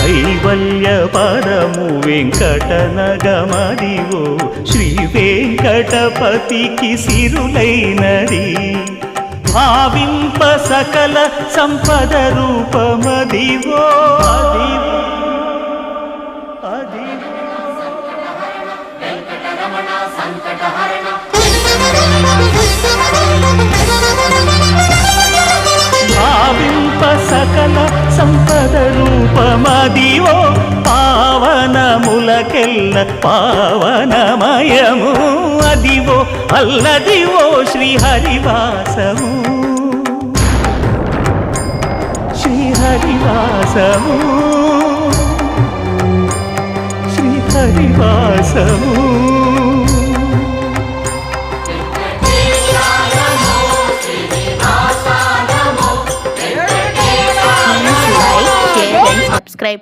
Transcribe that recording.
కైవల్య పదము వెంకటనగమదివో శ్రీ వెంకటపతికి సిరులైనది భావింప సకల సంపద రూపమదివో భావింప సకల సంపద రూపమదివో పావనములకెల్ల పావనమయము Adivo Alladivo శ్రీహరివాసము శ్రీహరివాసము శ్రీహరివాసము. Share and subscribe